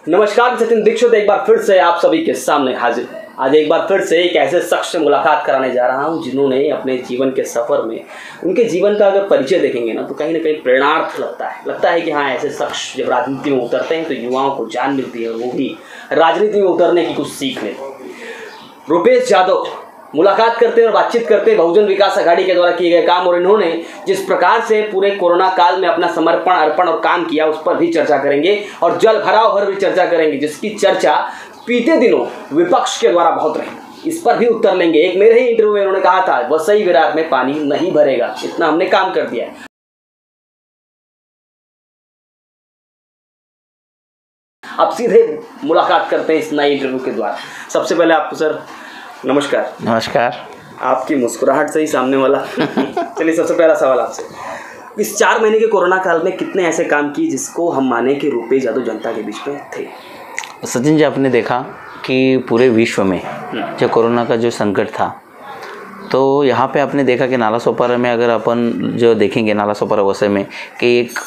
नमस्कार, सचिन दीक्षित एक बार फिर से आप सभी के सामने हाजिर। आज एक बार फिर से एक ऐसे शख्स से मुलाकात कराने जा रहा हूं जिन्होंने अपने जीवन के सफ़र में उनके जीवन का अगर परिचय देखेंगे ना तो कहीं ना कहीं प्रेरणार्थ लगता है कि हाँ, ऐसे शख्स जब राजनीति में उतरते हैं तो युवाओं को जान मिलती है और वो भी राजनीति में उतरने की कुछ सीख लेते हैं। रुपेश यादव मुलाकात करते हैं और बातचीत करते हैं बहुजन विकास अघाड़ी के द्वारा किए गए काम और इन्होंने जिस प्रकार से पूरे कोरोना काल में अपना समर्पण अर्पण और काम किया उस पर भी चर्चा करेंगे और जल भराव पर भी चर्चा करेंगे, जिसकी चर्चा बीते दिनों विपक्ष के द्वारा बहुत रही। इस पर भी उत्तर लेंगे। एक मेरे ही इंटरव्यू में उन्होंने कहा था वसई विरार में पानी नहीं भरेगा, इतना हमने काम कर दिया है। अब सीधे मुलाकात करते हैं इस नए इंटरव्यू के द्वारा। सबसे पहले आपको सर नमस्कार। नमस्कार। आपकी मुस्कुराहट से ही सामने वाला चलिए, सबसे पहला सवाल आपसे, इस 4 महीने के कोरोना काल में कितने ऐसे काम किए जिसको हम माने कि रुपेश यादव जनता के बीच में थे? सचिन जी, आपने देखा कि पूरे विश्व में जो कोरोना का जो संकट था तो यहाँ पे आपने देखा कि नाला सोपारा में अगर अपन जो देखेंगे नाला सोपारा वसई में कि एक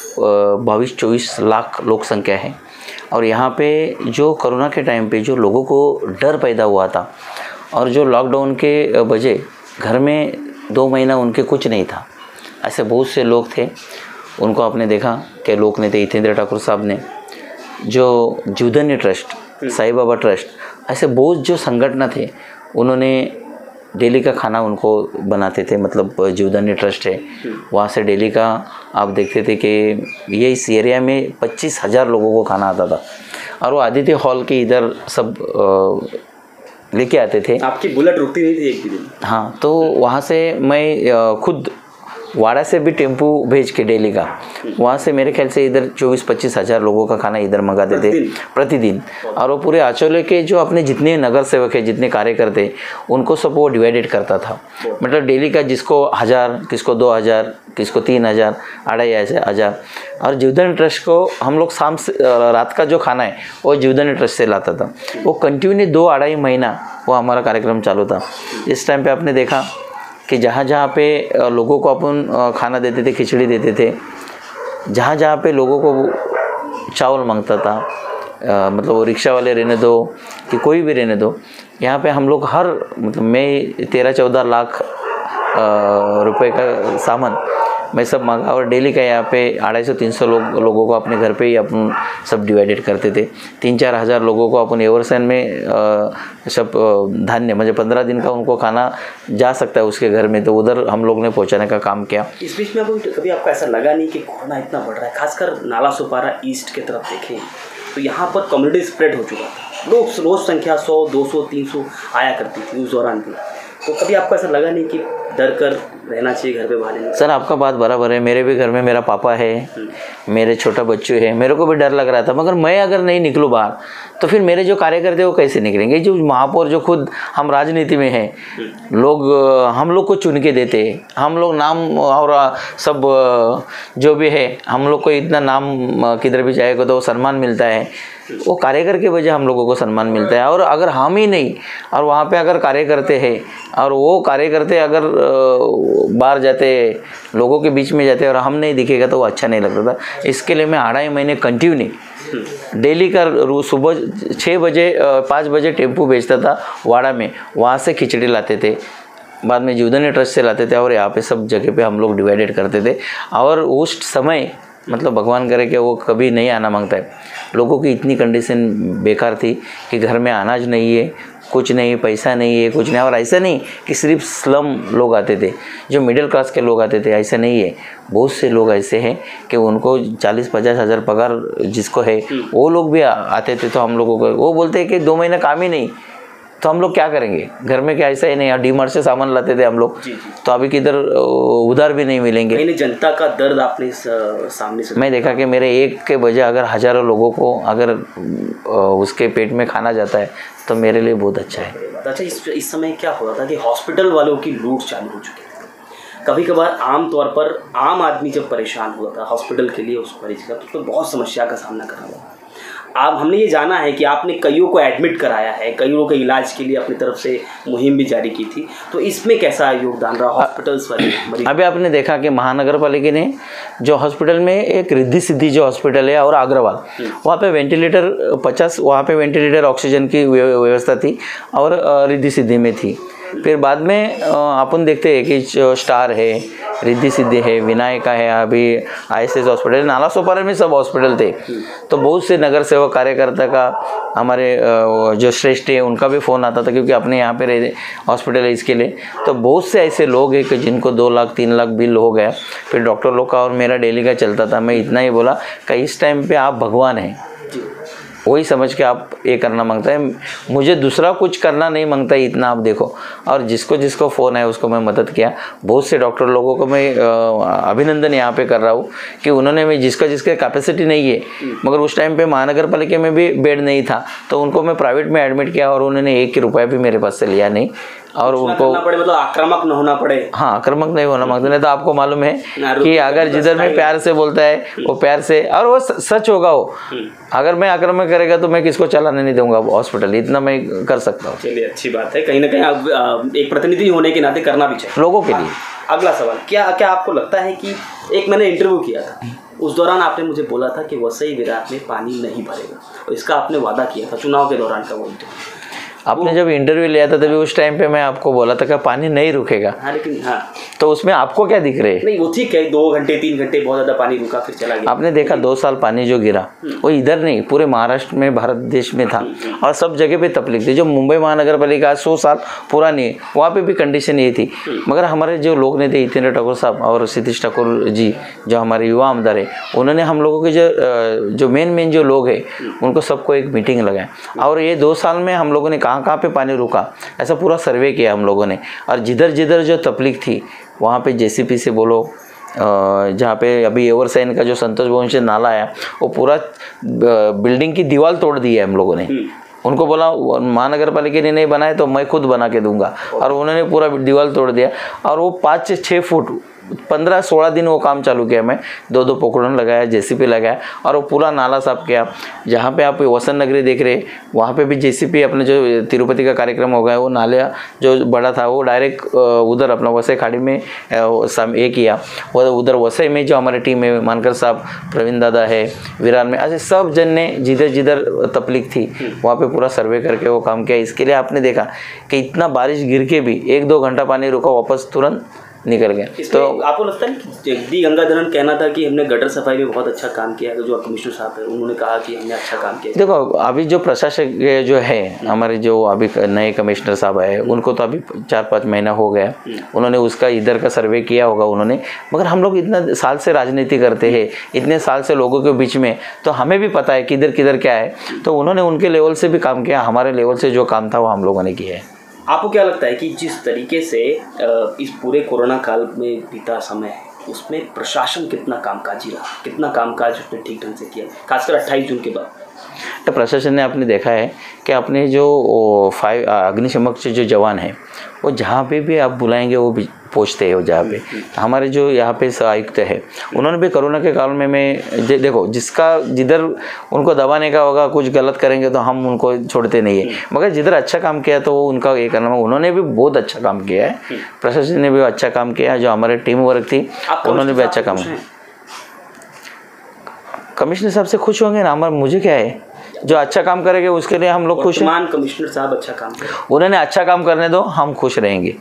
22-24 लाख लोक संख्या है और यहाँ पे जो कोरोना के टाइम पे जो लोगों को डर पैदा हुआ था और जो लॉकडाउन के वजह घर में 2 महीना उनके कुछ नहीं था, ऐसे बहुत से लोग थे। उनको आपने देखा कि लोक नेता हितेंद्र ठाकुर साहब ने, जो जीवधन्य ट्रस्ट, साईं बाबा ट्रस्ट, ऐसे बहुत जो संगठन थे उन्होंने डेली का खाना उनको बनाते थे। मतलब जीवधन्य ट्रस्ट है, वहाँ से डेली का आप देखते थे कि ये इस एरिया में 25,000 लोगों को खाना आता था और वो आदित्य हॉल के इधर सब लेके आते थे। आपकी बुलेट रुकती नहीं थी एक भी दिन? हाँ, तो वहाँ से मैं खुद वाड़ा से भी टेम्पू भेज के डेली का वहाँ से मेरे ख्याल से इधर 24-25 हज़ार लोगों का खाना इधर मंगाते थे प्रतिदिन। और वो पूरे आचौले के जो अपने जितने नगर सेवक है, जितने कार्यकर्ते, उनको सब वो डिवाइडेड करता था। मतलब डेली का जिसको 1000, किसको 2000, किसको 3000, 2500। और जीवधन्य ट्रस्ट को हम लोग शाम से रात का जो खाना है वो जीवधन्य ट्रस्ट से लाता था। वो कंटिन्यू 2-2.5 महीना वो हमारा कार्यक्रम चालू था। इस टाइम पे आपने देखा कि जहाँ जहाँ पे लोगों को अपन खाना देते थे, खिचड़ी देते थे, जहाँ जहाँ पे लोगों को चावल मांगता था, मतलब वो रिक्शा वाले रहने दो कि कोई भी रहने दो, यहाँ पे हम लोग हर मतलब मैं 13-14 लाख रुपए का सामान मैं सब मांगा और डेली का यहाँ पे 250-300 लोगों को अपने घर पे ही अपन सब डिवाइडेड करते थे। 3-4 हज़ार लोगों को अपन एवरसन में सब धान्य मतलब 15 दिन का उनको खाना जा सकता है उसके घर में, तो उधर हम लोग ने पहुँचाने का काम किया। इस बीच में कभी आपको ऐसा लगा नहीं कि कोरोना इतना बढ़ रहा है, खासकर नाला सोपारा ईस्ट की तरफ देखें तो यहाँ पर कम्युनिटी स्प्रेड हो चुका था, लोग रोज़ संख्या 100, 200, 300 आया करती थी उस दौरान भी, तो कभी आपको ऐसा लगा नहीं कि डर कर रहना चाहिए घर पे बाहर नहीं? सर, आपका बात बराबर है। मेरे भी घर में मेरा पापा है, मेरे छोटा बच्चू है, मेरे को भी डर लग रहा था, मगर मैं अगर नहीं निकलूँ बाहर तो फिर मेरे जो कार्यकर्ता वो कैसे निकलेंगे? जो महापौर जो खुद हम राजनीति में हैं, लोग हम लोग को चुन के देते, हम लोग नाम और सब जो भी है हम लोग को इतना नाम किधर भी जाएगा तो सम्मान मिलता है, वो कार्यकर के वजह हम लोगों को सम्मान मिलता है। और अगर हम ही नहीं और वहाँ पे अगर कार्यकर्ते हैं और वो कार्यकर्ते अगर बाहर जाते, लोगों के बीच में जाते और हम नहीं दिखेगा तो वो अच्छा नहीं लगता था। इसके लिए मैं 2.5 महीने कंटिन्यू डेली का सुबह 6 बजे 5 बजे टेम्पू भेजता था वाड़ा में, वहाँ से खिचड़ी लाते थे, बाद में जीवधन्य ट्रस्ट से लाते थे और यहाँ पे सब जगह पे हम लोग डिवाइडेड करते थे। और उस समय मतलब भगवान करे कि वो कभी नहीं आना मांगता है। लोगों की इतनी कंडीशन बेकार थी कि घर में अनाज नहीं है, कुछ नहीं, पैसा नहीं है, कुछ नहीं। और ऐसा नहीं कि सिर्फ स्लम लोग आते थे, जो मिडिल क्लास के लोग आते थे, ऐसा नहीं है। बहुत से लोग ऐसे हैं कि उनको 40-50 हज़ार पगार जिसको है वो लोग भी आते थे। तो हम लोगों को वो बोलते हैं कि 2 महीने काम ही नहीं तो हम लोग क्या करेंगे घर में? क्या ऐसा ही नहीं, डीमार्ट से सामान लाते थे हम लोग, तो अभी किधर उधार भी नहीं मिलेंगे। जनता का दर्द आपने सामने से मैं देखा कि मेरे एक के बजाय अगर हज़ारों लोगों को अगर उसके पेट में खाना जाता है तो मेरे लिए बहुत अच्छा है। अच्छा, इस समय क्या हो रहा था कि हॉस्पिटल वालों की लूट चालू हो चुकी थी। कभी कभार आम तौर पर आम आदमी जब परेशान हुआ था हॉस्पिटल के लिए उस मरीज का तो बहुत समस्या का सामना करना पड़ा। आप हमने ये जाना है कि आपने कईयों को एडमिट कराया है, कईयों के इलाज के लिए अपनी तरफ से मुहिम भी जारी की थी, तो इसमें कैसा योगदान रहा हॉस्पिटल्स वाले? अभी आपने देखा कि महानगर पालिका ने जो हॉस्पिटल में एक रिद्धि सिद्धि जो हॉस्पिटल है और अग्रवाल, वहाँ पे वेंटिलेटर 50 वहाँ पे वेंटिलेटर ऑक्सीजन की व्यवस्था थी और रिद्धि सिद्धि में थी। फिर बाद में अपन देखते हैं कि जो स्टार है, रिद्धि सिद्धि है, विनायका है, अभी ISS हॉस्पिटल, नाला सोपारा में सब हॉस्पिटल थे। तो बहुत से नगर सेवक कार्यकर्ता का, हमारे जो श्रेष्ठ है उनका भी फ़ोन आता था, क्योंकि अपने यहाँ पे हॉस्पिटल है इसके लिए। तो बहुत से ऐसे लोग हैं कि जिनको 2 लाख 3 लाख बिल हो गया। फिर डॉक्टर लोग का और मेरा डेली का चलता था। मैं इतना ही बोला कि इस टाइम पे आप भगवान हैं, वही समझ के आप ये करना मांगता है, मुझे दूसरा कुछ करना नहीं मांगता है, इतना आप देखो। और जिसको जिसको फ़ोन है उसको मैं मदद किया। बहुत से डॉक्टर लोगों को मैं अभिनंदन यहाँ पे कर रहा हूँ कि उन्होंने, मैं जिसका कैपेसिटी नहीं है, मगर उस टाइम पे महानगर पालिका में भी बेड नहीं था, तो उनको मैं प्राइवेट में एडमिट किया और उन्होंने 1 रुपया भी मेरे पास से लिया नहीं। और उनको पड़े, मतलब आक्रामक न होना पड़े। हाँ, आक्रामक नहीं होना मांगते। नहीं तो आपको मालूम है कि अगर जिधर में प्यार से बोलता है वो प्यार से, और वो सच होगा वो। अगर मैं आक्रामक करेगा तो मैं किसको चलाने नहीं दूंगा हॉस्पिटल, इतना मैं कर सकता हूँ। चलिए, अच्छी बात है, कहीं ना कहीं आप एक प्रतिनिधि होने के नाते करना भी चाहिए लोगों के लिए। अगला सवाल, क्या आपको लगता है कि एक मैंने इंटरव्यू किया था, उस दौरान आपने मुझे बोला था कि वसई विरार में पानी नहीं भरेगा, और इसका आपने वादा किया था चुनाव के दौरान का वो इंटरव्यू। आपने जब इंटरव्यू लिया था तभी उस टाइम पे मैं आपको बोला था कि पानी नहीं रुकेगा। हाँ, लेकिन हाँ, तो उसमें आपको क्या दिख रहे? नहीं, वो ठीक है, 2 घंटे 3 घंटे बहुत ज़्यादा पानी रुका, फिर चला गया। आपने देखा 2 साल पानी जो गिरा वो इधर नहीं, पूरे महाराष्ट्र में, भारत देश में था, और सब जगह पे तकलीफ थी। जो मुंबई महानगर पालिका 100 साल पुरानी है, वहाँ पे भी कंडीशन ये थी। मगर हमारे जो लोग नहीं थे, हितेंद्र ठाकुर साहब और सतीश ठाकुर जी, जो हमारे युवा आमदार है, उन्होंने हम लोगों के जो मेन जो लोग हैं उनको सबको एक मीटिंग लगाया, और ये 2 साल में हम लोगों ने कहाँ पे पानी रुका ऐसा पूरा सर्वे किया हम लोगों ने। और जिधर जिधर जो तकलीफ थी वहाँ पे JCP से बोलो, जहाँ पे अभी एवरसाइन का जो संतोष भवन से नाला आया, वो पूरा बिल्डिंग की दीवार तोड़ दी है हम लोगों ने। उनको बोला महानगर पालिका ने नहीं बनाए तो मैं खुद बना के दूंगा, और उन्होंने पूरा दीवार तोड़ दिया। और वो 5 से 6 फुट 15-16 दिन वो काम चालू किया। मैं 2 पोखरण लगाया, JCP लगाया, और वो पूरा नाला साफ किया। जहाँ पे आप वसंत नगरी देख रहे, वहाँ पे भी JCP, अपने जो तिरुपति का कार्यक्रम हो गया, वो नाला जो बड़ा था वो डायरेक्ट उधर अपना वसई खाड़ी में ये किया। वो उधर वसई में जो हमारी टीम है, मानकर साहब, प्रवीण दादा है, विरार में, ऐसे सब जन ने जिधर जिधर तकलीफ थी वहाँ पे पूरा सर्वे करके वो काम किया। इसके लिए आपने देखा कि इतना बारिश गिर के भी 1-2 घंटा पानी रुका, वापस तुरंत निकल गया। तो आपको लगता है कि जगदी गंगाधरन कहना था कि हमने गटर सफाई में बहुत अच्छा काम किया है, जो कमिश्नर साहब है उन्होंने कहा कि हमने अच्छा काम किया। देखो, अभी जो प्रशासक जो है हमारे, जो अभी नए कमिश्नर साहब है, उनको तो अभी 4-5 महीना हो गया, उन्होंने उसका इधर का सर्वे किया होगा उन्होंने। मगर हम लोग इतना साल से राजनीति करते हैं, इतने साल से लोगों के बीच में, तो हमें भी पता है किधर किधर क्या है। तो उन्होंने उनके लेवल से भी काम किया, हमारे लेवल से जो काम था वो हम लोगों ने किया है। आपको क्या लगता है कि जिस तरीके से इस पूरे कोरोना काल में बीता समय है, उसमें प्रशासन कितना कामकाजी रहा, कितना कामकाज उसने ठीक ढंग से किया, खासकर 28 जून के बाद? तो प्रशासन ने आपने देखा है कि अपने जो 5 अग्निशमक से जो जवान हैं, वो जहाँ पे भी आप बुलाएंगे वो भी पहुँचते हैं। वो जहाँ पे हमारे जो यहाँ पे आयुक्त है, उन्होंने भी कोरोना के काल में देखो, जिसका जिधर उनको दबाने का होगा, कुछ गलत करेंगे तो हम उनको छोड़ते नहीं है। मगर जिधर अच्छा काम किया तो वो उनका ये करना, उन्होंने भी बहुत अच्छा काम किया है, प्रशासन ने भी अच्छा काम किया। जो हमारे टीम वर्क थी उन्होंने भी अच्छा काम किया। कमिश्नर साहब से खुश होंगे ना, हमारा मुझे क्या है, जो अच्छा काम करेंगे उसके लिए हम लोग खुश हैं। कमिश्नर साहब अच्छा काम करें, उन्होंने अच्छा काम करने दो, हम खुश रहेंगे।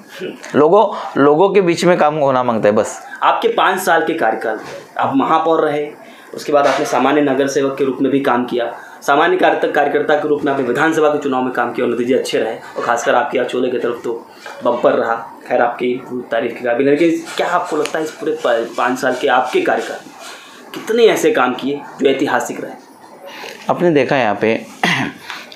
लोगों के बीच में काम होना मांगता है बस। आपके 5 साल के कार्यकाल, आप महापौर रहे, उसके बाद आपने सामान्य नगर सेवक के रूप में भी काम किया, सामान्य कार्यकर्ता के रूप में आपने विधानसभा के चुनाव में काम किया और नतीजे अच्छे रहे, और खासकर आपके अचोले की तरफ तो बम्पर रहा। खैर, आपकी तारीफ के काबिल है। लेकिन क्या आपको लगता है इस पूरे 5 साल के आपके कार्यकाल में कितने ऐसे काम किए जो ऐतिहासिक रहे? आपने देखा यहाँ पे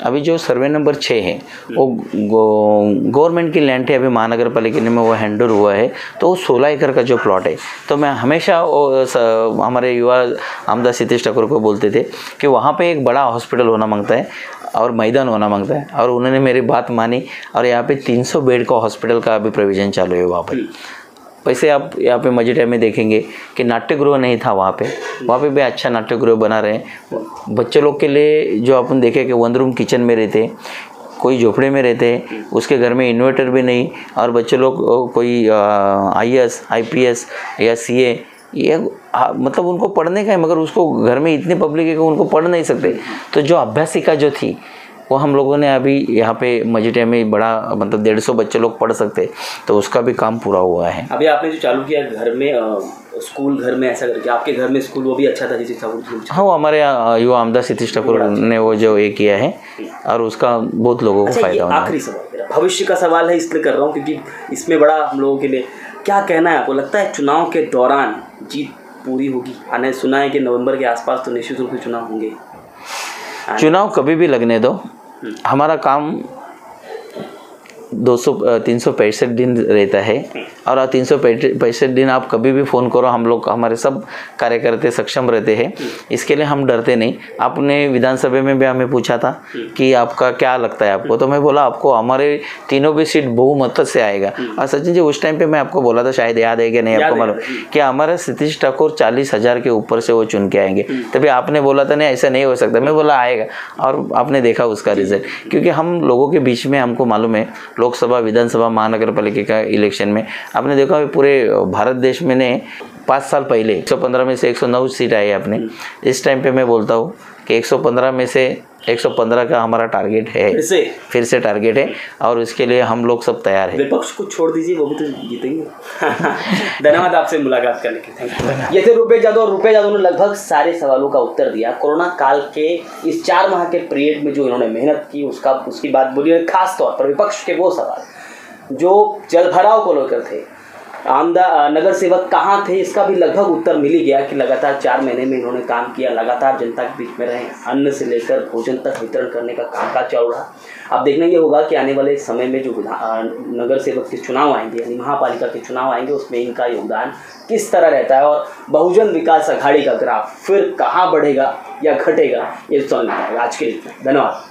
अभी जो सर्वे नंबर 6 है वो गवर्नमेंट की लैंड है, अभी महानगर पालिका में वो हैंडओवर हुआ है। तो वो 16 एकड़ का जो प्लॉट है, तो मैं हमेशा हमारे युवा आमदार सतीश ठाकुर को बोलते थे कि वहाँ पे एक बड़ा हॉस्पिटल होना मांगता है और मैदान होना मांगता है, और उन्होंने मेरी बात मानी, और यहाँ पे 300 बेड का हॉस्पिटल का अभी प्रोविज़न चालू है वहाँ पर। वैसे आप यहाँ पे मजिठिया में देखेंगे कि नाट्यगृह नहीं था वहाँ पे भी अच्छा नाट्यगृह बना रहे हैं बच्चे लोग के लिए। जो अपन देखे कि 1 रूम किचन में रहते, कोई झोपड़े में रहते, उसके घर में इन्वर्टर भी नहीं, और बच्चे लोग कोई IAS IPS या CA ये मतलब उनको पढ़ने का है, मगर उसको घर में इतनी पब्लिक है कि उनको पढ़ नहीं सकते। तो जो अभ्यासिका जो थी वो हम लोगों ने अभी यहाँ पे मजिठिया में बड़ा मतलब 150 बच्चे लोग पढ़ सकते, तो उसका भी काम पूरा हुआ है। अभी आपने जो चालू किया घर में स्कूल, घर में ऐसा करके आपके घर में स्कूल वो भी अच्छा था जिस हाँ, वो हमारे युवा आमदा सतीश ठाकुर ने वो जो ये किया है और उसका बहुत लोगों को फायदा हुआ। आखिरी सवाल मेरा भविष्य का सवाल है, इसलिए कर रहा हूँ क्योंकि इसमें बड़ा हम लोगों के लिए क्या कहना है आपको लगता है चुनाव के दौरान जीत पूरी होगी? आने सुना है कि नवंबर के आसपास तो निश्चित रूप से चुनाव होंगे। चुनाव कभी भी लगने दो, हमारा काम 365 दिन रहता है और 365 दिन आप कभी भी फ़ोन करो, हम लोग हमारे सब कार्यकर्ता सक्षम रहते हैं, इसके लिए हम डरते नहीं। आपने विधानसभा में भी हमें पूछा था कि आपका क्या लगता है आपको, तो मैं बोला आपको हमारे तीनों भी सीट बहुमत से आएगा। और सचिन जी उस टाइम पे मैं आपको बोला था, शायद याद है कि नहीं आपको मालूम, कि हमारा सतीश ठाकुर 40,000 के ऊपर से वो चुन के आएंगे। तभी आपने बोला था नहीं ऐसा नहीं हो सकता, मैं बोला आएगा, और आपने देखा उसका रिजल्ट। क्योंकि हम लोगों के बीच में हमको मालूम है, लोकसभा विधानसभा महानगर पालिका का इलेक्शन में आपने देखा पूरे भारत देश में ने 5 साल पहले 115 में से 109 सीट आई है अपने। इस टाइम पे मैं बोलता हूँ कि 115 में से 115 का हमारा टारगेट है, फिर से टारगेट है, और उसके लिए हम लोग सब तैयार हैं। विपक्ष को छोड़ दीजिए, वो भी तो जीतेंगे। धन्यवाद आपसे मुलाकात करने के लिए। ये थे रुपेश यादव। रुपेश यादव ने लगभग सारे सवालों का उत्तर दिया। कोरोना काल के इस 4 माह के पीरियड में जो इन्होंने मेहनत की उसकी बात बोली, खास तौर पर विपक्ष के वो सवाल जो जलभराव को लेकर थे, आमदा नगर सेवक कहाँ थे, इसका भी लगभग उत्तर मिल ही गया कि लगातार 4 महीने में इन्होंने काम किया, लगातार जनता के बीच में रहे, अन्न से लेकर भोजन तक वितरण करने का कामकाज चल रहा। अब देखने ये होगा कि आने वाले समय में जो नगर सेवक के चुनाव आएंगे, यानी महापालिका के चुनाव आएंगे, उसमें इनका योगदान किस तरह रहता है और बहुजन विकास अघाड़ी का ग्राफ फिर कहाँ बढ़ेगा या घटेगा, ये समझ में आएगा। आज के लिए धन्यवाद।